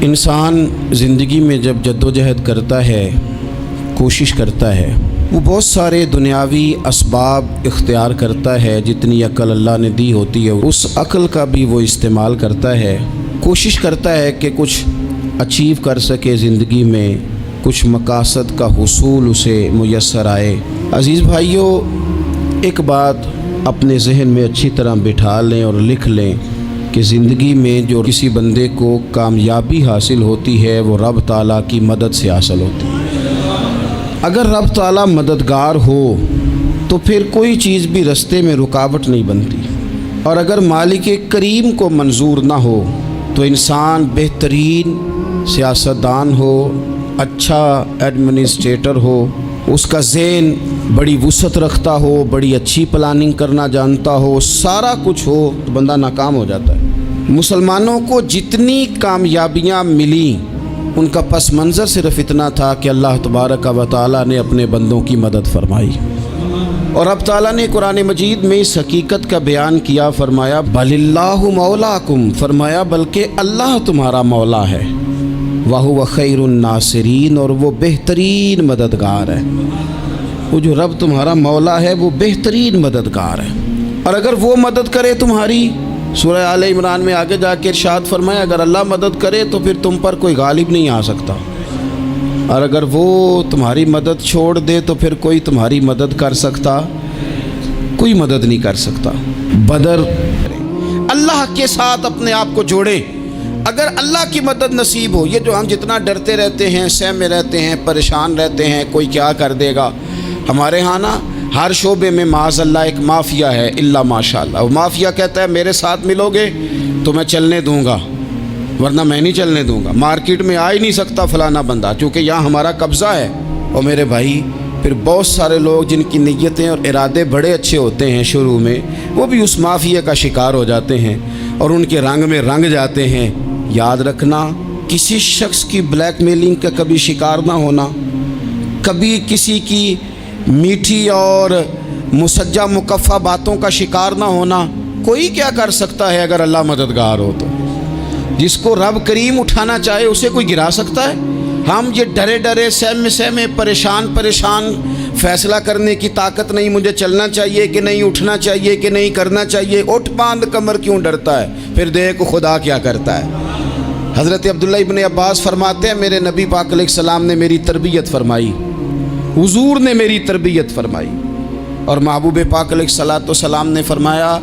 انسان زندگی میں جب جدوجہد کرتا ہے، کوشش کرتا ہے، وہ بہت سارے دنیاوی اسباب اختیار کرتا ہے، جتنی عقل اللہ نے دی ہوتی ہے اس عقل کا بھی وہ استعمال کرتا ہے، کوشش کرتا ہے کہ کچھ اچیو کر سکے زندگی میں، کچھ مقاصد کا حصول اسے میسر آئے۔ عزیز بھائیوں، ایک بات اپنے ذہن میں اچھی طرح بٹھا لیں اور لکھ لیں کہ زندگی میں جو کسی بندے کو کامیابی حاصل ہوتی ہے وہ رب تعالیٰ کی مدد سے حاصل ہوتی ہے۔ اگر رب تعالیٰ مددگار ہو تو پھر کوئی چیز بھی رستے میں رکاوٹ نہیں بنتی، اور اگر مالک کریم کو منظور نہ ہو تو انسان بہترین سیاستدان ہو، اچھا ایڈمنسٹریٹر ہو، اس کا ذہن بڑی وسعت رکھتا ہو، بڑی اچھی پلاننگ کرنا جانتا ہو، سارا کچھ ہو، تو بندہ ناکام ہو جاتا ہے۔ مسلمانوں کو جتنی کامیابیاں ملیں ان کا پس منظر صرف اتنا تھا کہ اللہ تبارک و تعالیٰ نے اپنے بندوں کی مدد فرمائی، اور اب تعالیٰ نے قرآن مجید میں اس حقیقت کا بیان کیا، فرمایا بل اللہ مولاکم، فرمایا بلکہ اللہ تمہارا مولا ہے، وَهُوَ خَيْرُ النَّاصِرِينَ، اور وہ بہترین مددگار ہے۔ وہ جو رب تمہارا مولا ہے وہ بہترین مددگار ہے، اور اگر وہ مدد کرے تمہاری، سورہ آل عمران میں آگے جا کے ارشاد فرمایا اگر اللہ مدد کرے تو پھر تم پر کوئی غالب نہیں آ سکتا، اور اگر وہ تمہاری مدد چھوڑ دے تو پھر کوئی تمہاری مدد کر سکتا، کوئی مدد نہیں کر سکتا۔ بدر اللہ کے ساتھ اپنے آپ کو جوڑے، اگر اللہ کی مدد نصیب ہو۔ یہ جو ہم جتنا ڈرتے رہتے ہیں، سہمے رہتے ہیں، پریشان رہتے ہیں کوئی کیا کر دے گا، ہمارے ہاں نا ہر شعبے میں معاذ اللہ ایک مافیا ہے، الا ماشاء اللہ۔ وہ مافیا کہتا ہے میرے ساتھ ملو گے تو میں چلنے دوں گا، ورنہ میں نہیں چلنے دوں گا، مارکیٹ میں آ ہی نہیں سکتا فلانا بندہ، چونکہ یہاں ہمارا قبضہ ہے۔ اور میرے بھائی پھر بہت سارے لوگ جن کی نیتیں اور ارادے بڑے اچھے ہوتے ہیں شروع میں، وہ بھی اس مافیا کا شکار ہو جاتے ہیں اور ان کے رنگ میں رنگ جاتے ہیں۔ یاد رکھنا، کسی شخص کی بلیک میلنگ کا کبھی شکار نہ ہونا، کبھی کسی کی میٹھی اور مسجع مکفہ باتوں کا شکار نہ ہونا۔ کوئی کیا کر سکتا ہے اگر اللہ مددگار ہو تو؟ جس کو رب کریم اٹھانا چاہے اسے کوئی گرا سکتا ہے؟ ہم یہ ڈرے ڈرے سہمے پریشان فیصلہ کرنے کی طاقت نہیں، مجھے چلنا چاہیے کہ نہیں، اٹھنا چاہیے کہ نہیں، کرنا چاہیے، اٹھ باندھ کمر کیوں ڈرتا ہے؟ پھر دیکھ خدا کیا کرتا ہے۔ حضرت عبداللہ ابن عباس فرماتے ہیں میرے نبی پاک علیہ السلام نے میری تربیت فرمائی، حضور نے میری تربیت فرمائی، اور محبوب پاک علیہ السلام نے فرمایا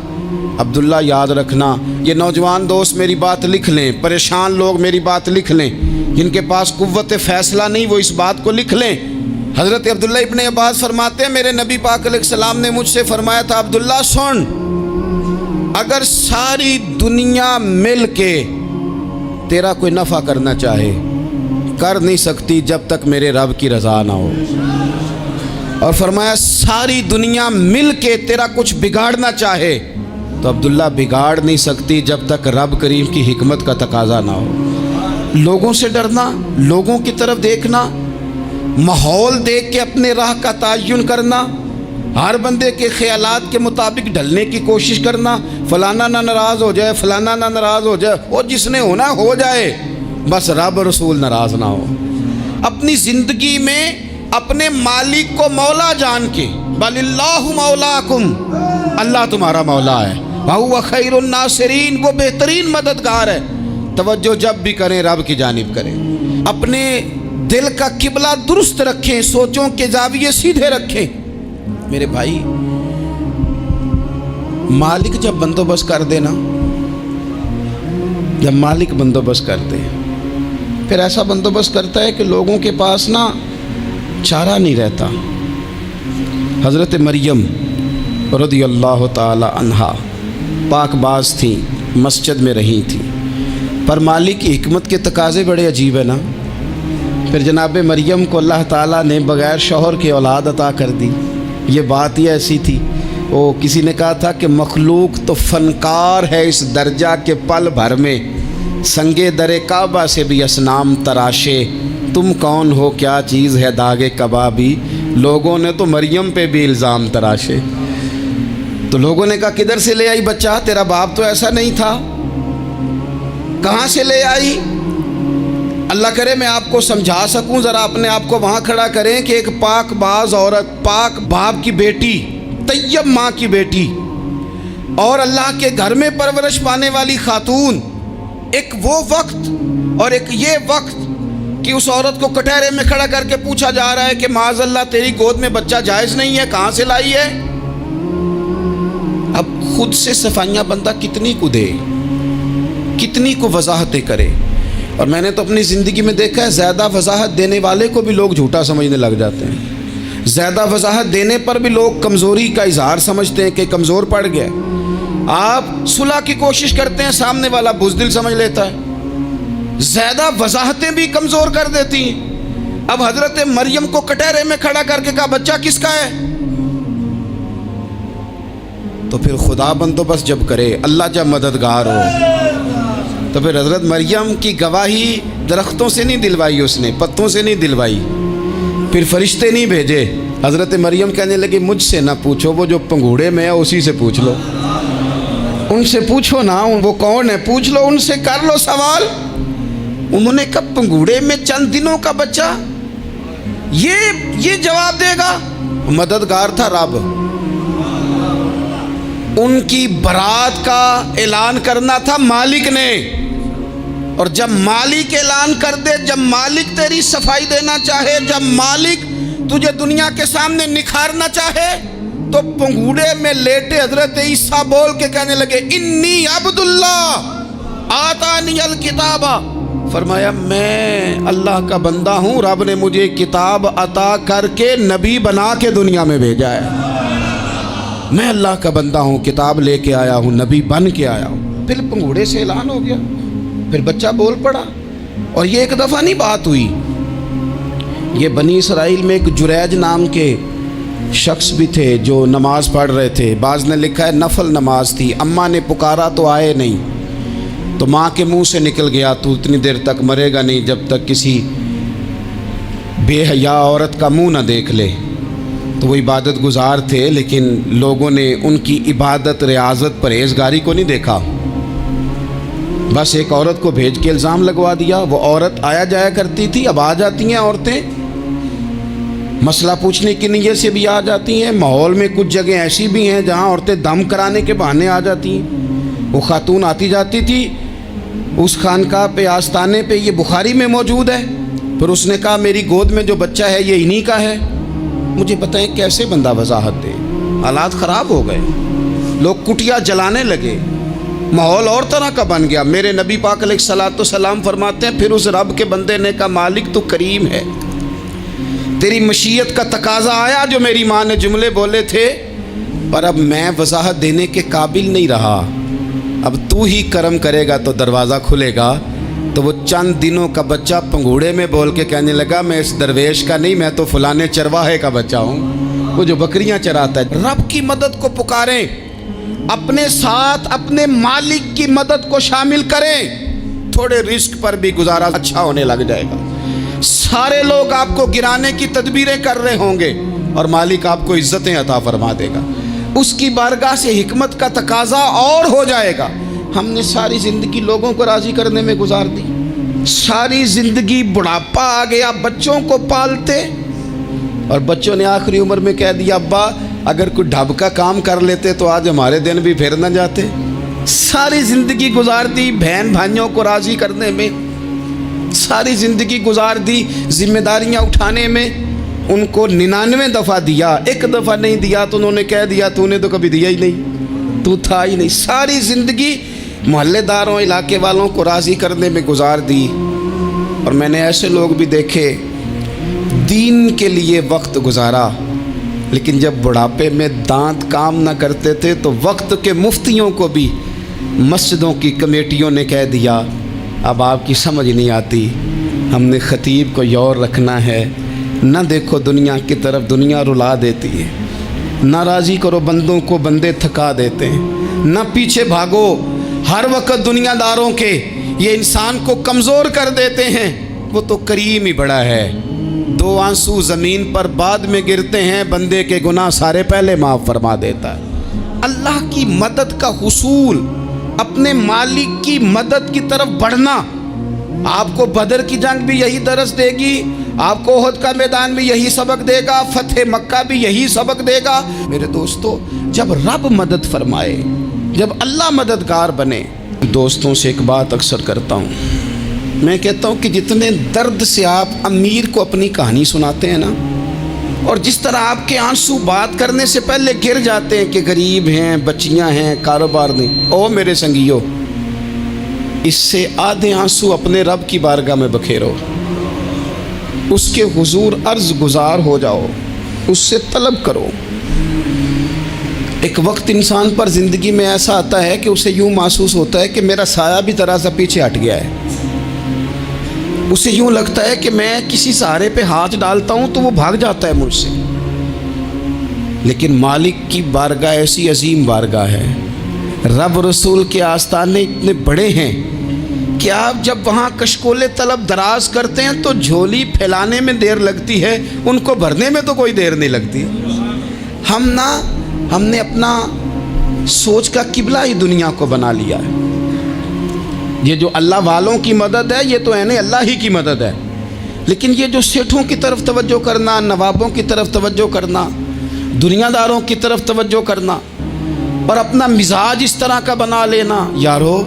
عبداللہ یاد رکھنا، یہ نوجوان دوست میری بات لکھ لیں، پریشان لوگ میری بات لکھ لیں، جن کے پاس قوت فیصلہ نہیں وہ اس بات کو لکھ لیں۔ حضرت عبداللہ ابن عباس فرماتے ہیں میرے نبی پاک علیہ السلام نے مجھ سے فرمایا تھا عبداللہ سن، اگر ساری دنیا مل کے تیرا کوئی نفع کرنا چاہے کر نہیں سکتی جب تک میرے رب کی رضا نہ ہو، اور فرمایا ساری دنیا مل کے تیرا کچھ بگاڑنا چاہے تو عبداللہ بگاڑ نہیں سکتی جب تک رب کریم کی حکمت کا تقاضا نہ ہو۔ لوگوں سے ڈرنا، لوگوں کی طرف دیکھنا، ماحول دیکھ کے اپنے راہ کا تعین کرنا، ہر بندے کے خیالات کے مطابق ڈھلنے کی کوشش کرنا، فلانا نہ ناراض ہو جائے، فلانا نہ ناراض ہو جائے، اور جس نے ہونا ہو جائے، بس رب رسول ناراض نہ ہو۔ اپنی زندگی میں اپنے مالک کو مولا جان کے، بل اللہ مولاکم، اللہ تمہارا مولا ہے، وَهُوَ خَيْرُ النَّاصِرِينَ، وہ بہترین مددگار ہے۔ توجہ جب بھی کریں رب کی جانب کریں، اپنے دل کا قبلہ درست رکھیں، سوچوں کے زاویے سیدھے رکھیں۔ میرے بھائی مالک جب بندوبست کر دے نا، جب مالک بندوبست کر دے پھر ایسا بندوبست کرتا ہے کہ لوگوں کے پاس نا چارہ نہیں رہتا۔ حضرت مریم رضی اللہ تعالی عنہا پاک باز تھیں، مسجد میں رہی تھیں، پر مالک کی حکمت کے تقاضے بڑے عجیب ہیں نا۔ پھر جناب مریم کو اللہ تعالیٰ نے بغیر شوہر کی اولاد عطا کر دی۔ یہ بات ہی ایسی تھی، وہ کسی نے کہا تھا کہ مخلوق تو فنکار ہے اس درجہ کے پل بھر میں سنگے در کعبہ سے بھی اصنام تراشے، تم کون ہو کیا چیز ہے داغ کبابی، لوگوں نے تو مریم پہ بھی الزام تراشے۔ تو لوگوں نے کہا کدھر سے لے آئی بچہ، تیرا باپ تو ایسا نہیں تھا، کہاں سے لے آئی؟ اللہ کرے میں آپ کو سمجھا سکوں، ذرا اپنے آپ کو وہاں کھڑا کریں کہ ایک پاک باز عورت، پاک باپ کی بیٹی، طیب ماں کی بیٹی اور اللہ کے گھر میں پرورش پانے والی خاتون، ایک وہ وقت اور ایک یہ وقت کہ اس عورت کو کٹہرے میں کھڑا کر کے پوچھا جا رہا ہے کہ معاذ اللہ تیری گود میں بچہ جائز نہیں ہے، کہاں سے لائی ہے؟ اب خود سے صفائیاں بندہ کتنی کو دے، کتنی کو وضاحتیں کرے. اور میں نے تو اپنی زندگی میں دیکھا ہے زیادہ وضاحت دینے والے کو بھی لوگ جھوٹا سمجھنے لگ جاتے ہیں. زیادہ وضاحت دینے پر بھی لوگ کمزوری کا اظہار سمجھتے ہیں کہ کمزور پڑ گیا. آپ صلح کی کوشش کرتے ہیں، سامنے والا بزدل سمجھ لیتا ہے. زیادہ وضاحتیں بھی کمزور کر دیتی ہیں. اب حضرت مریم کو کٹہرے میں کھڑا کر کے کہا بچہ کس کا ہے؟ تو پھر خدا بندوبست جب کرے، اللہ جب مددگار ہو، تو پھر حضرت مریم کی گواہی درختوں سے نہیں دلوائی، اس نے پتوں سے نہیں دلوائی، پھر فرشتے نہیں بھیجے. حضرت مریم کہنے لگی مجھ سے نہ پوچھو، وہ جو پنگوڑے میں ہے اسی سے پوچھ لو، ان سے پوچھو نا، وہ کون ہے پوچھ لو، ان سے کر لو سوال. انہوں نے کہا پنگوڑے میں چند دنوں کا بچہ، یہ جواب دے گا؟ مددگار تھا رب. ان کی برات کا اعلان کرنا تھا مالک نے، اور جب مالک اعلان کر دے، جب مالک تیری صفائی دینا چاہے، جب مالک تجھے دنیا کے سامنے نکھارنا چاہے، تو پنگوڑے میں لیٹے حضرت عیسیٰ بول کے کہنے لگے انی عبداللہ آتانی الکتاب، فرمایا میں اللہ کا بندہ ہوں، رب نے مجھے کتاب عطا کر کے نبی بنا کے دنیا میں بھیجا ہے. میں اللہ کا بندہ ہوں، کتاب لے کے آیا ہوں، نبی بن کے آیا ہوں. پھر پنگوڑے سے اعلان ہو گیا، پھر بچہ بول پڑا. اور یہ ایک دفعہ نہیں بات ہوئی، یہ بنی اسرائیل میں ایک جریج نام کے شخص بھی تھے جو نماز پڑھ رہے تھے. بعض نے لکھا ہے نفل نماز تھی. اماں نے پکارا تو آئے نہیں، تو ماں کے منہ سے نکل گیا تو اتنی دیر تک مرے گا نہیں جب تک کسی بے حیا عورت کا منہ نہ دیکھ لے. تو وہ عبادت گزار تھے، لیکن لوگوں نے ان کی عبادت، ریاضت، پرہیزگاری کو نہیں دیکھا. بس ایک عورت کو بھیج کے الزام لگوا دیا. وہ عورت آیا جایا کرتی تھی، اب آ جاتی ہیں عورتیں، مسئلہ پوچھنے کی نیت سے بھی آ جاتی ہیں. ماحول میں کچھ جگہ ایسی بھی ہیں جہاں عورتیں دم کرانے کے بہانے آ جاتی ہیں. وہ خاتون آتی جاتی تھی اس خانقاہ پہ، آستانے پہ، یہ بخاری میں موجود ہے. پھر اس نے کہا میری گود میں جو بچہ ہے یہ انہی کا ہے. مجھے بتائیں کیسے بندہ وضاحت دے؟ حالات خراب ہو گئے، لوگ کٹیا جلانے لگے، ماحول اور طرح کا بن گیا. میرے نبی پاک علیہ الصلوۃ والسلام فرماتے ہیں پھر اس رب کے بندے نے کہا مالک تو کریم ہے، تیری مشیت کا تقاضا آیا جو میری ماں نے جملے بولے تھے، پر اب میں وضاحت دینے کے قابل نہیں رہا، اب تو ہی کرم کرے گا تو دروازہ کھلے گا. تو وہ چند دنوں کا بچہ پنگوڑے میں بول کے کہنے لگا میں اس درویش کا نہیں، میں تو فلانے چرواہے کا بچہ ہوں، وہ جو بکریاں چراتا ہے. رب کی مدد کو پکاریں، اپنے ساتھ اپنے مالک کی مدد کو شامل کریں، تھوڑے رزق پر بھی گزارا اچھا ہونے لگ جائے گا. سارے لوگ آپ کو گرانے کی تدبیریں کر رہے ہوں گے اور مالک آپ کو عزتیں عطا فرما دے گا. اس کی بارگاہ سے حکمت کا تقاضا اور ہو جائے گا. ہم نے ساری زندگی لوگوں کو راضی کرنے میں گزار دی، ساری زندگی بڑھاپا آ گیا بچوں کو پالتے، اور بچوں نے آخری عمر میں کہہ دیا ابا اگر کوئی ڈھب کا کام کر لیتے تو آج ہمارے دن بھی پھر نہ جاتے. ساری زندگی گزار دی بہن بھائیوں کو راضی کرنے میں، ساری زندگی گزار دی ذمہ داریاں اٹھانے میں. ان کو 99 دفعہ دیا، ایک دفعہ نہیں دیا تو انہوں نے کہہ دیا تو نے تو کبھی دیا ہی نہیں، تو تھا ہی نہیں. ساری زندگی محلے داروں، علاقے والوں کو راضی کرنے میں گزار دی. اور میں نے ایسے لوگ بھی دیکھے دین کے لیے وقت گزارا، لیکن جب بڑھاپے میں دانت کام نہ کرتے تھے تو وقت کے مفتیوں کو بھی مسجدوں کی کمیٹیوں نے کہہ دیا اب آپ کی سمجھ نہیں آتی، ہم نے خطیب کو یور رکھنا ہے، نہ دیکھو دنیا کی طرف، دنیا رلا دیتی ہے، نہ راضی کرو بندوں کو، بندے تھکا دیتے ہیں، نہ پیچھے بھاگو ہر وقت دنیا داروں کے، یہ انسان کو کمزور کر دیتے ہیں. وہ تو کریم ہی بڑا ہے، 2 آنسو زمین پر بعد میں گرتے ہیں، بندے کے گناہ سارے پہلے معاف فرما دیتا ہے. اللہ کی مدد کا حصول، اپنے مالک کی مدد کی طرف بڑھنا، آپ کو بدر کی جنگ بھی یہی درس دے گی، آپ کو احد کا میدان بھی یہی سبق دے گا، فتح مکہ بھی یہی سبق دے گا۔ میرے دوستو، جب رب مدد فرمائے، جب اللہ مددگار بنے، دوستوں سے ایک بات اکثر کرتا ہوں، میں کہتا ہوں کہ جتنے درد سے آپ امیر کو اپنی کہانی سناتے ہیں نا، اور جس طرح آپ کے آنسو بات کرنے سے پہلے گر جاتے ہیں کہ غریب ہیں، بچیاں ہیں، کاروبار نہیں، او میرے سنگیو، اس سے آدھے آنسو اپنے رب کی بارگاہ میں بکھیرو، اس کے حضور عرض گزار ہو جاؤ، اس سے طلب کرو۔ ایک وقت انسان پر زندگی میں ایسا آتا ہے کہ اسے یوں محسوس ہوتا ہے کہ میرا سایہ بھی ذرا سا پیچھے ہٹ گیا ہے، اسے یوں لگتا ہے کہ میں کسی سہارے پہ ہاتھ ڈالتا ہوں تو وہ بھاگ جاتا ہے مجھ سے، لیکن مالک کی بارگاہ ایسی عظیم بارگاہ ہے، رب رسول کے آستانے اتنے بڑے ہیں کہ آپ جب وہاں کشکول طلب دراز کرتے ہیں تو جھولی پھیلانے میں دیر لگتی ہے، ان کو بھرنے میں تو کوئی دیر نہیں لگتی۔ ہم نے اپنا سوچ کا قبلہ ہی دنیا کو بنا لیا ہے۔ یہ جو اللہ والوں کی مدد ہے یہ تو ہے اللہ ہی کی مدد ہے، لیکن یہ جو سیٹھوں کی طرف توجہ کرنا، نوابوں کی طرف توجہ کرنا، دنیا داروں کی طرف توجہ کرنا اور اپنا مزاج اس طرح کا بنا لینا، یارو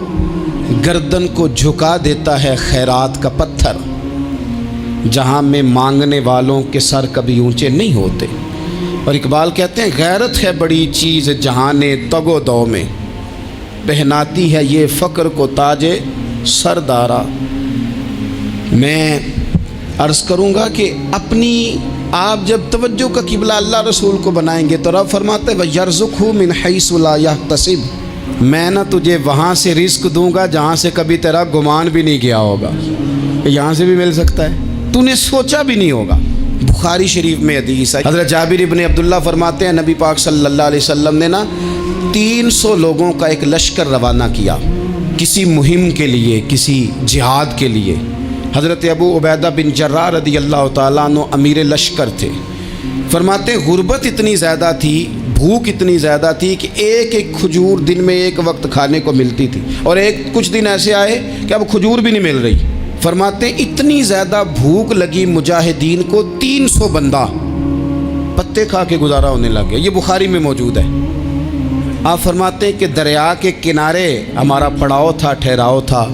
گردن کو جھکا دیتا ہے خیرات کا پتھر، جہاں میں مانگنے والوں کے سر کبھی اونچے نہیں ہوتے۔ اور اقبال کہتے ہیں غیرت ہے بڑی چیز جہان تگ و دو میں، پہناتی ہے یہ فقر کو تاج سردارا۔ میں عرض کروں گا کہ اپنی آپ جب توجہ کا قبلہ اللہ رسول کو بنائیں گے تو رب فرماتے ہیں وَيَرْزُقْهُ مِنْ حَيْثُ لَا يَحْتَسِبُ، میں نہ تجھے وہاں سے رزق دوں گا جہاں سے کبھی تیرا گمان بھی نہیں کیا ہوگا، یہاں سے بھی مل سکتا ہے، تو نے سوچا بھی نہیں ہوگا۔ بخاری شریف میں حدیث ہے، حضرت جابر ابن عبداللہ فرماتے ہیں نبی پاک صلی اللہ علیہ وسلم نے 300 لوگوں کا ایک لشکر روانہ کیا کسی مہم کے لیے، کسی جہاد کے لیے۔ حضرت ابو عبیدہ بن جراح رضی اللہ تعالیٰ عنہ امیر لشکر تھے۔ فرماتے ہیں غربت اتنی زیادہ تھی، بھوک اتنی زیادہ تھی کہ ایک ایک کھجور دن میں ایک وقت کھانے کو ملتی تھی، اور کچھ دن ایسے آئے کہ اب کھجور بھی نہیں مل رہی۔ فرماتے ہیں اتنی زیادہ بھوک لگی مجاہدین کو، 300 بندہ پتے کھا کے گزارا ہونے لگ گیا۔ یہ بخاری میں موجود ہے۔ آپ فرماتے ہیں کہ دریا کے کنارے ہمارا پڑاؤ تھا، ٹھہراؤ تھا،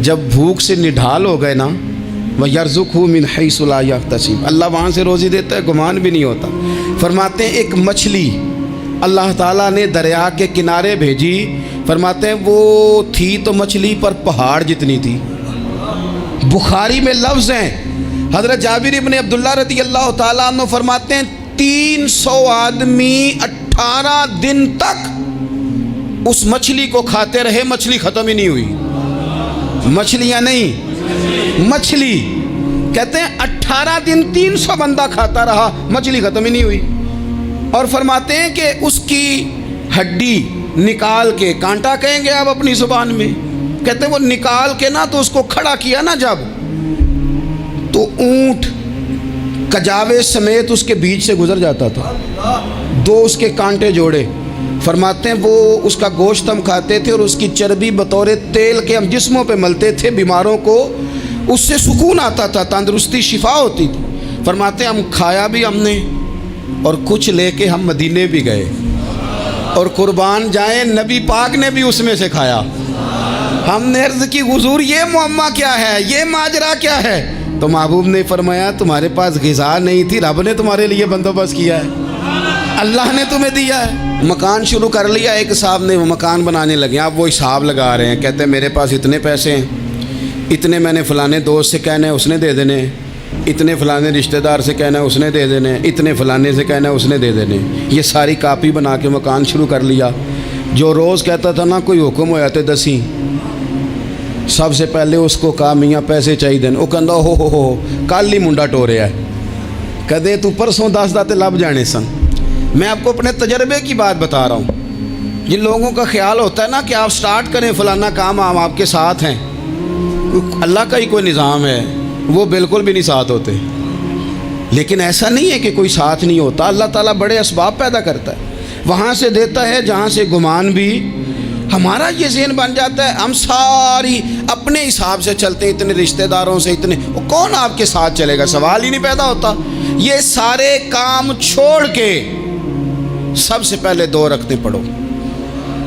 جب بھوک سے نڈھال ہو گئے نا، وَيَرْزُقْهُ مِنْ حَيْثُ لَا يَحْتَسِبُ، اللہ وہاں سے روزی دیتا ہے، گمان بھی نہیں ہوتا۔ فرماتے ہیں ایک مچھلی اللہ تعالیٰ نے دریا کے کنارے بھیجی، فرماتے ہیں وہ تھی تو مچھلی پر پہاڑ جتنی تھی۔ بخاری میں لفظ ہیں، حضرت جابر ابن عبداللہ رضی اللہ تعالیٰ عنہ فرماتے ہیں 300 آدمی 18 دن تک اس مچھلی کو کھاتے رہے، مچھلی ختم ہی نہیں ہوئی۔ مچھلیاں نہیں، مچھلی کہتے ہیں 18 دن 300 بندہ کھاتا رہا، مچھلی ختم ہی نہیں ہوئی۔ اور فرماتے ہیں کہ اس کی ہڈی نکال کے، کانٹا کہیں گے آپ اپنی زبان میں، کہتے ہیں وہ نکال کے نا تو اس کو کھڑا کیا نا جب، تو اونٹ کجاوے سمیت اس کے بیچ سے گزر جاتا تھا، 2 اس کے کانٹے جوڑے۔ فرماتے ہیں وہ اس کا گوشت ہم کھاتے تھے اور اس کی چربی بطور تیل کے ہم جسموں پہ ملتے تھے، بیماروں کو اس سے سکون آتا تھا، تندرستی شفا ہوتی تھی۔ فرماتے ہیں ہم کھایا بھی ہم نے، اور کچھ لے کے ہم مدینے بھی گئے، اور قربان جائیں نبی پاک نے بھی اس میں سے کھایا۔ ہم نے عرض کی حضور یہ معمہ کیا ہے، یہ ماجرا کیا ہے؟ تو محبوب نے فرمایا تمہارے پاس غذا نہیں تھی، رب نے تمہارے لیے بندوبست کیا ہے، اللہ نے تمہیں دیا ہے۔ مکان شروع کر لیا، ایک صاحب نے وہ مکان بنانے لگے، آپ وہ حساب لگا رہے ہیں، کہتے ہیں میرے پاس اتنے پیسے ہیں، اتنے میں نے فلانے دوست سے کہنا ہے اس نے دے دینے، اتنے فلانے رشتہ دار سے کہنا ہے اس نے دے دینے، اتنے فلانے سے کہنا ہے اس نے دے دینے۔ یہ ساری کاپی بنا کے مکان شروع کر لیا۔ جو روز کہتا تھا نا کوئی حکم ہو جاتے 10 سب سے پہلے اس کو کہا میاں پیسے چاہیے دین، وہ کہندا ہو کل ہی منڈا ٹوریا ہے، کدے تو پرسوں 10 داتے لب جانے سن۔ میں آپ کو اپنے تجربے کی بات بتا رہا ہوں۔ جن لوگوں کا خیال ہوتا ہے نا کہ آپ سٹارٹ کریں فلانا کام، ہم آپ کے ساتھ ہیں، اللہ کا ہی کوئی نظام ہے، وہ بالکل بھی نہیں ساتھ ہوتے۔ لیکن ایسا نہیں ہے کہ کوئی ساتھ نہیں ہوتا، اللہ تعالیٰ بڑے اسباب پیدا کرتا ہے، وہاں سے دیتا ہے جہاں سے گمان بھی ہمارا یہ ذہن بن جاتا ہے، ہم ساری اپنے حساب سے چلتے ہیں، اتنے رشتہ داروں سے، اتنے، وہ کون آپ کے ساتھ چلے گا؟ سوال ہی نہیں پیدا ہوتا۔ یہ سارے کام چھوڑ کے سب سے پہلے 2 رکعتیں پڑھو،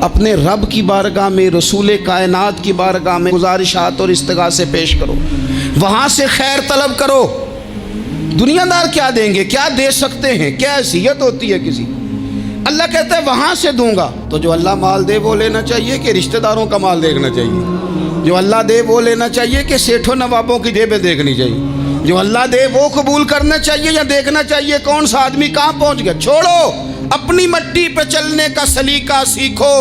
اپنے رب کی بارگاہ میں، رسول کائنات کی بارگاہ میں گزارشات اور استغاثے پیش کرو، وہاں سے خیر طلب کرو۔ دنیا دار کیا دیں گے؟ کیا دے سکتے ہیں؟ کیا حیثیت ہوتی ہے کسی؟ اللہ کہتا ہے وہاں سے دوں گا۔ تو جو اللہ مال دے وہ لینا چاہیے کہ رشتہ داروں کا مال دیکھنا چاہیے؟ جو اللہ دے وہ لینا چاہیے کہ سیٹھوں نوابوں کی جیبیں دیکھنی چاہیے؟ جو اللہ دے وہ قبول کرنا چاہیے یا دیکھنا چاہیے کون سا آدمی کہاں پہنچ گیا؟ چھوڑو، اپنی مٹی پہ چلنے کا سلیقہ سیکھو۔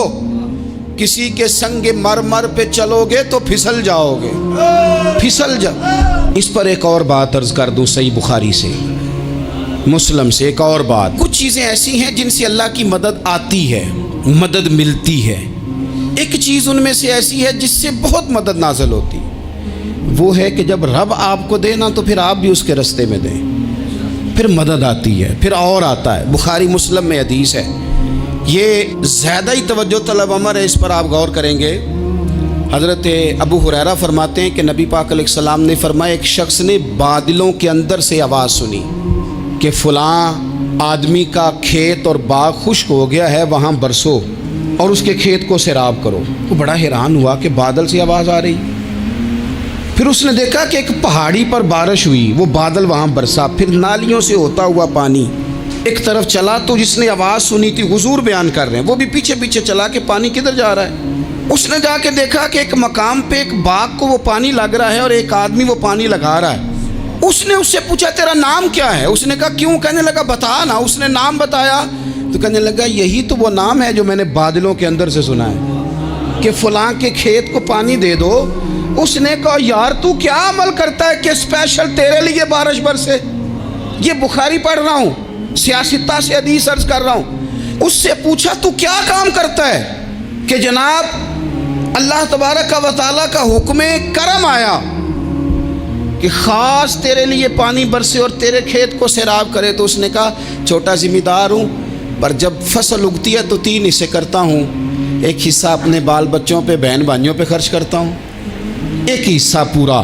کسی کے سنگ مرمر پہ چلو گے تو پھسل جاؤ گے، پھسل جاؤ۔ اس پر ایک اور بات عرض کر دوں، صحیح بخاری سے، مسلم سے ایک اور بات۔ کچھ چیزیں ایسی ہیں جن سے اللہ کی مدد آتی ہے، مدد ملتی ہے۔ ایک چیز ان میں سے ایسی ہے جس سے بہت مدد نازل ہوتی، وہ ہے کہ جب رب آپ کو دے نا تو پھر آپ بھی اس کے رستے میں دیں، پھر مدد آتی ہے، پھر اور آتا ہے۔ بخاری مسلم میں حدیث ہے، یہ زیادہ ہی توجہ طلب امر ہے، اس پر آپ غور کریں گے۔ حضرت ابو ہریرہ فرماتے ہیں کہ نبی پاک علیہ السلام نے فرمایا، ایک شخص نے بادلوں کے اندر سے آواز سنی کہ فلاں آدمی کا کھیت اور باغ خشک ہو گیا ہے، وہاں برسو اور اس کے کھیت کو سیراب کرو۔ وہ بڑا حیران ہوا کہ بادل سے آواز آ رہی۔ پھر اس نے دیکھا کہ ایک پہاڑی پر بارش ہوئی، وہ بادل وہاں برسا، پھر نالیوں سے ہوتا ہوا پانی ایک طرف چلا۔ تو جس نے آواز سنی تھی، حضور بیان کر رہے ہیں، وہ بھی پیچھے پیچھے چلا کہ پانی کدھر جا رہا ہے۔ اس نے جا کے دیکھا کہ ایک مقام پہ ایک باغ کو وہ پانی لگ رہا ہے اور ایک آدمی وہ پانی لگا رہا ہے۔ اس نے اس سے پوچھا تیرا نام کیا ہے؟ اس نے کہا کیوں؟ کہنے لگا بتا نا۔ اس نے نام بتایا تو کہنے لگا یہی تو وہ نام ہے جو میں نے بادلوں کے اندر سے سنا ہے کہ فلاں کے کھیت کو پانی دے دو۔ اس نے کہا یار تو کیا عمل کرتا ہے کہ اسپیشل تیرے لیے بارش برسے؟ یہ بخاری پڑھ رہا ہوں، سیاستہ سے حدیث عرض کر رہا ہوں۔ اس سے پوچھا تو کیا کام کرتا ہے کہ جناب اللہ تبارک و تعالیٰ کا حکم کرم آیا کہ خاص تیرے لیے پانی برسے اور تیرے کھیت کو سیراب کرے؟ تو اس نے کہا چھوٹا ذمہ دار ہوں، پر جب فصل اگتی ہے تو 3 حصے کرتا ہوں، ایک حصہ اپنے بال بچوں پہ، بہن بھائیوں پہ خرچ کرتا ہوں، ایک حصہ پورا،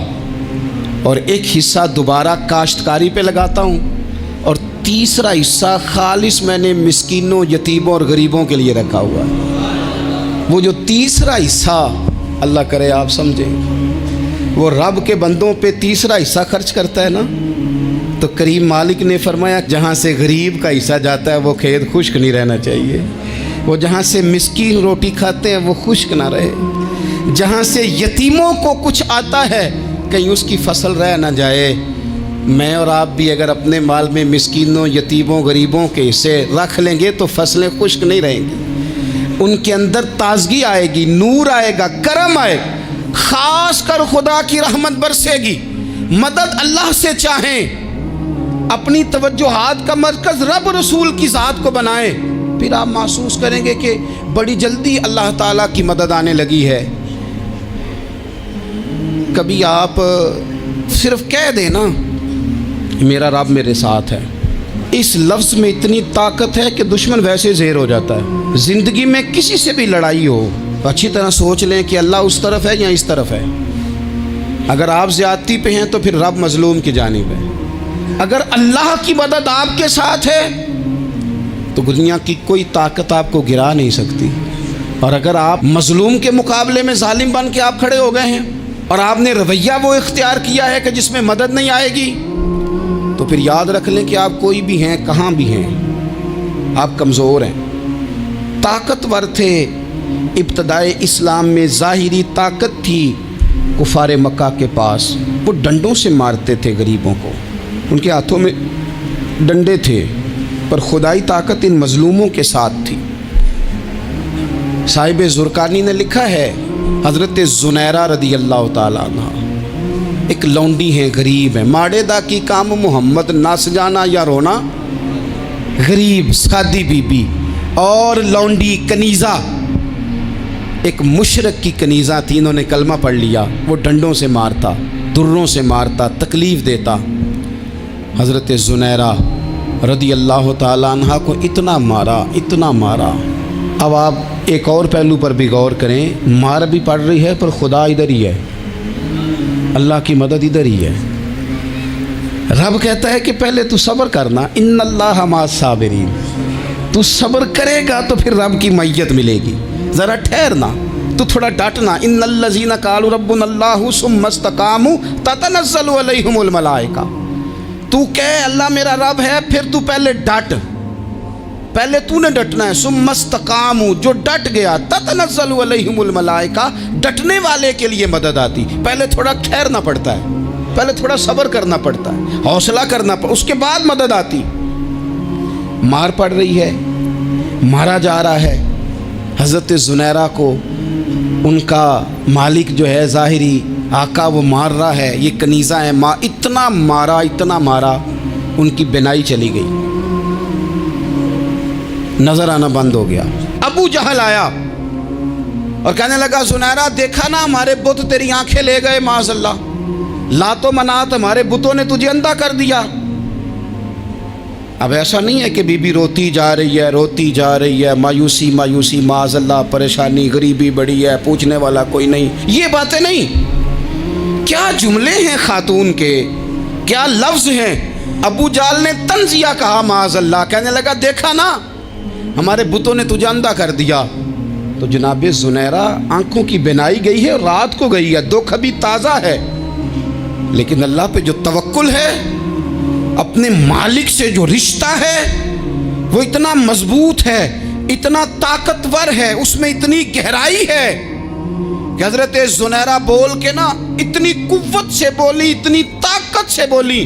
اور ایک حصہ دوبارہ کاشتکاری پہ لگاتا ہوں، اور تیسرا حصہ خالص میں نے مسکینوں، یتیموں اور غریبوں کے لیے رکھا ہوا ہے۔ وہ جو تیسرا حصہ، اللہ کرے آپ سمجھیں، وہ رب کے بندوں پہ تیسرا حصہ خرچ کرتا ہے نا، تو کریم مالک نے فرمایا جہاں سے غریب کا حصہ جاتا ہے وہ کھیت خشک نہیں رہنا چاہیے، وہ جہاں سے مسکین روٹی کھاتے ہیں وہ خشک نہ رہے، جہاں سے یتیموں کو کچھ آتا ہے کہیں اس کی فصل رہ نہ جائے۔ میں اور آپ بھی اگر اپنے مال میں مسکینوں، یتیموں، غریبوں کے حصے رکھ لیں گے تو فصلیں خشک نہیں رہیں گی، ان کے اندر تازگی آئے گی، نور آئے گا، کرم آئے گا، خاص کر خدا کی رحمت برسے گی۔ مدد اللہ سے چاہیں، اپنی توجہات کا مرکز رب رسول کی ذات کو بنائیں، پھر آپ محسوس کریں گے کہ بڑی جلدی اللہ تعالیٰ کی مدد آنے لگی ہے۔ کبھی آپ صرف کہہ دیں نا میرا رب میرے ساتھ ہے، اس لفظ میں اتنی طاقت ہے کہ دشمن ویسے زہر ہو جاتا ہے۔ زندگی میں کسی سے بھی لڑائی ہو تو اچھی طرح سوچ لیں کہ اللہ اس طرف ہے یا اس طرف ہے۔ اگر آپ زیادتی پہ ہیں تو پھر رب مظلوم کی جانب ہے۔ اگر اللہ کی مدد آپ کے ساتھ ہے تو دنیا کی کوئی طاقت آپ کو گرا نہیں سکتی، اور اگر آپ مظلوم کے مقابلے میں ظالم بن کے آپ کھڑے ہو گئے ہیں اور آپ نے رویہ وہ اختیار کیا ہے کہ جس میں مدد نہیں آئے گی، تو پھر یاد رکھ لیں کہ آپ کوئی بھی ہیں، کہاں بھی ہیں، آپ کمزور ہیں۔ طاقتور تھے ابتدائے اسلام میں، ظاہری طاقت تھی کفار مکہ کے پاس، وہ ڈنڈوں سے مارتے تھے غریبوں کو، ان کے ہاتھوں میں ڈنڈے تھے، پر خدائی طاقت ان مظلوموں کے ساتھ تھی۔ صاحب زرقانی نے لکھا ہے، حضرت زنیرہ رضی اللہ تعالیٰ عنہ ایک لونڈی ہیں، غریب ہیں، ماڑے دا کی کام محمد نس جانا یا رونا، غریب سادی بی بی اور لونڈی کنیزہ، ایک مشرک کی کنیزہ تھی، انہوں نے کلمہ پڑھ لیا، وہ ڈنڈوں سے مارتا، دروں سے مارتا، تکلیف دیتا۔ حضرت زنیرہ رضی اللہ تعالیٰ عنہ کو اتنا مارا، اتنا مارا۔ اب آپ ایک اور پہلو پر بھی غور کریں، مار بھی پڑ رہی ہے پر خدا ادھر ہی ہے، اللہ کی مدد ادھر ہی ہے۔ رب کہتا ہے کہ پہلے تو صبر کرنا، ان اللہ مع الصابرین، تو صبر کرے گا تو پھر رب کی معیت ملے گی، ذرا ٹھہرنا، تو تھوڑا ڈٹنا۔ ان الذین قالوا ربنا اللہ ثم استقاموا تتنزل علیہم الملائکہ، تو کہے اللہ میرا رب ہے، پھر تو پہلے ڈٹ، پہلے تو نے ڈٹنا ہے۔ ثم استقاموا، جو ڈٹ گیا، تتنزل علیہم الملائکہ، ڈٹنے والے کے لیے مدد آتی، پہلے تھوڑا ٹھہرنا پڑتا ہے، پہلے تھوڑا صبر کرنا پڑتا ہے، حوصلہ کرنا پڑتا، اس کے بعد مدد آتی۔ مار پڑ رہی ہے، مارا جا رہا ہے، حضرت زنیرہ کو ان کا مالک جو ہے ظاہری آقا وہ مار رہا ہے، یہ کنیزہ ہے، اتنا مارا ان کی بینائی چلی گئی، نظر آنا بند ہو گیا۔ ابو جہل آیا اور کہنے لگا زنیرہ دیکھا نا ہمارے بت تیری آنکھیں لے گئے، معاذ اللہ، لات و منات ہمارے بتوں نے تجھے اندھا کر دیا۔ اب ایسا نہیں ہے کہ بی بی روتی جا رہی ہے، مایوسی معاذ اللہ، پریشانی، غریبی بڑی ہے، پوچھنے والا کوئی نہیں، یہ باتیں نہیں۔ کیا جملے ہیں خاتون کے، کیا لفظ ہیں۔ ابو جہل نے تنزیہ کہا معاذ اللہ، کہنے لگا دیکھا نا ہمارے بتوں نے تجھے اندھا کر دیا۔ تو جناب زنیرہ آنکھوں کی بینائی گئی ہے، رات کو گئی ہے، دکھ ابھی تازہ ہے، لیکن اللہ پہ جو توکل ہے، اپنے مالک سے جو رشتہ ہے وہ اتنا مضبوط ہے، اتنا طاقتور ہے، اس میں اتنی گہرائی ہے کہ حضرت زنیرہ بول کے نا اتنی قوت سے بولی، اتنی طاقت سے بولی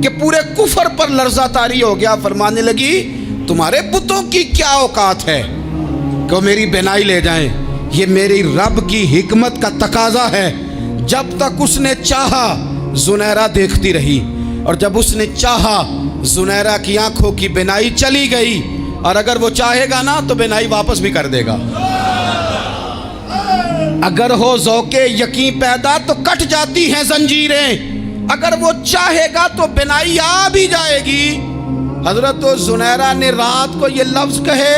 کہ پورے کفر پر لرزہ طاری ہو گیا۔ فرمانے لگی تمہارے بتوں کی کیا اوقات ہے کہ میری بینائی لے جائیں، یہ میری رب کی حکمت کا تقاضا ہے۔ جب تک اس نے چاہا زنیرہ دیکھتی رہی، اور جب اس نے چاہا زنیرہ کی آنکھوں کی بینائی چلی گئی، اور اگر وہ چاہے گا نا تو بینائی واپس بھی کر دے گا۔ اگر ہو ذوق یقین پیدا تو کٹ جاتی ہیں زنجیریں، اگر وہ چاہے گا تو بینائی آ بھی جائے گی۔ حضرت زنیرہ نے رات کو یہ لفظ کہے،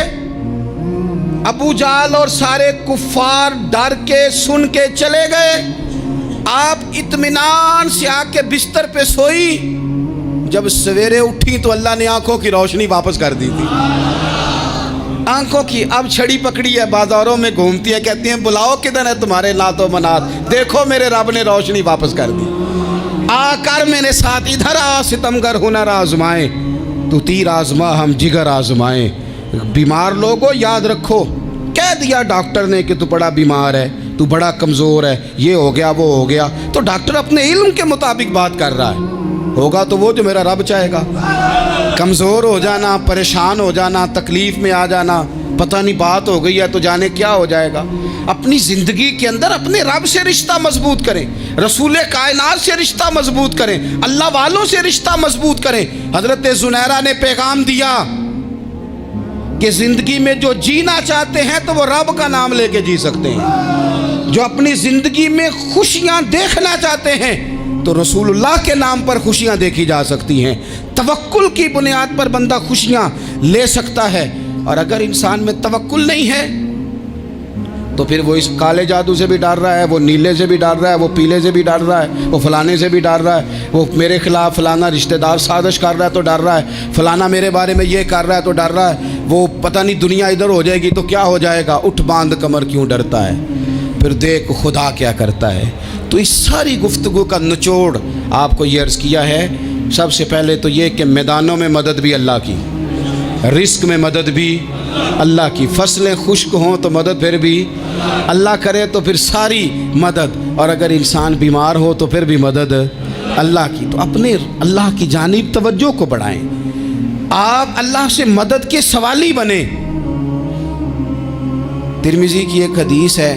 ابو جہل اور سارے کفار ڈر کے سن کے چلے گئے۔ آپ اطمینان سے آ کے بستر پہ سوئی، جب سویرے اٹھی تو اللہ نے آنکھوں کی روشنی واپس کر دی تھی۔ آنکھوں کی اب چھڑی پکڑی ہے، بازاروں میں گھومتی ہے، کہتی ہیں بلاؤ کدھر ہے تمہارے لات و منات، دیکھو میرے رب نے روشنی واپس کر دی۔ آ کر میرے ساتھ ادھر آ، ستمگر ہنر آزمائیں، تو تیر آزما ہم جگر آزمائیں۔ بیمار لوگوں یاد رکھو، کہہ دیا ڈاکٹر نے کہ تو بڑا بیمار ہے، تو بڑا کمزور ہے، یہ ہو گیا وہ ہو گیا، تو ڈاکٹر اپنے علم کے مطابق بات کر رہا ہے، ہوگا تو وہ جو میرا رب چاہے گا۔ کمزور ہو جانا، پریشان ہو جانا، تکلیف میں آ جانا، پتہ نہیں بات ہو گئی ہے تو جانے کیا ہو جائے گا۔ اپنی زندگی کے اندر اپنے رب سے رشتہ مضبوط کریں، رسول کائنات سے رشتہ مضبوط کریں، اللہ والوں سے رشتہ مضبوط کریں۔ حضرت زنیرہ نے پیغام دیا کہ زندگی میں جو جینا چاہتے ہیں تو وہ رب کا نام لے کے جی سکتے ہیں، جو اپنی زندگی میں خوشیاں دیکھنا چاہتے ہیں تو رسول اللہ کے نام پر خوشیاں دیکھی جا سکتی ہیں۔ توکل کی بنیاد پر بندہ خوشیاں لے سکتا ہے، اور اگر انسان میں توکل نہیں ہے تو پھر وہ اس کالے جادو سے بھی ڈر رہا ہے، وہ نیلے سے بھی ڈر رہا ہے، وہ پیلے سے بھی ڈر رہا ہے، وہ فلانے سے بھی ڈر رہا ہے، وہ میرے خلاف فلانا رشتہ دار سازش کر رہا ہے تو ڈر رہا ہے، فلانا میرے بارے میں یہ کر رہا ہے تو ڈر رہا ہے، وہ پتہ نہیں دنیا ادھر ہو جائے گی تو کیا ہو جائے گا، اٹھ باندھ کمر کیوں ڈرتا ہے، پھر دیکھ خدا کیا کرتا ہے۔ تو اس ساری گفتگو کا نچوڑ آپ کو یہ عرض کیا ہے، سب سے پہلے تو یہ کہ میدانوں میں مدد بھی اللہ کی، رزق میں مدد بھی اللہ کی، فصلیں خشک ہوں تو مدد پھر بھی اللہ کرے، تو پھر ساری مدد، اور اگر انسان بیمار ہو تو پھر بھی مدد اللہ کی۔ تو اپنے اللہ کی جانب توجہ کو بڑھائیں، آپ اللہ سے مدد کے سوالی بنیں۔ ترمذی کی ایک حدیث ہے،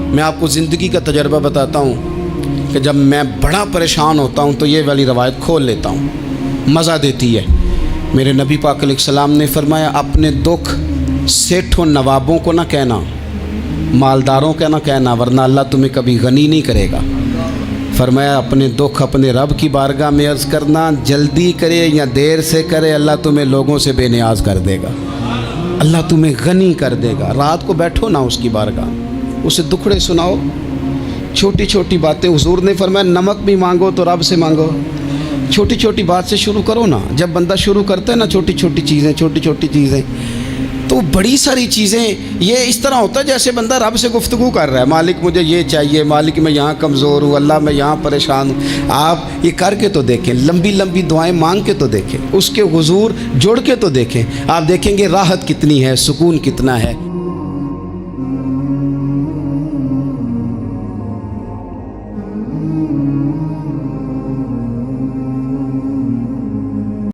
میں آپ کو زندگی کا تجربہ بتاتا ہوں کہ جب میں بڑا پریشان ہوتا ہوں تو یہ والی روایت کھول لیتا ہوں، مزہ دیتی ہے۔ میرے نبی پاک علیہ السلام نے فرمایا اپنے دکھ سیٹھوں نوابوں کو نہ کہنا، مالداروں کا نہ کہنا، ورنہ اللہ تمہیں کبھی غنی نہیں کرے گا۔ فرمایا اپنے دکھ اپنے رب کی بارگاہ میں عرض کرنا، جلدی کرے یا دیر سے کرے اللہ تمہیں لوگوں سے بے نیاز کر دے گا۔ اللہ تمہیں غنی کر دے گا. رات کو بیٹھو نا اس کی بارگاہ، اسے دکھڑے سناؤ، چھوٹی چھوٹی باتیں. حضور نے فرمایا نمک بھی مانگو تو رب سے مانگو. چھوٹی چھوٹی بات سے شروع کرو نا. جب بندہ شروع کرتا ہے نا چھوٹی چھوٹی چیزیں تو بڑی ساری چیزیں یہ اس طرح ہوتا ہے جیسے بندہ رب سے گفتگو کر رہا ہے. مالک مجھے یہ چاہیے، مالک میں یہاں کمزور ہوں، اللہ میں یہاں پریشان ہوں. آپ یہ کر کے تو دیکھیں، لمبی لمبی دعائیں مانگ کے تو دیکھیں، اس کے حضور جوڑ کے تو دیکھیں. آپ دیکھیں گے راحت کتنی ہے، سکون کتنا ہے.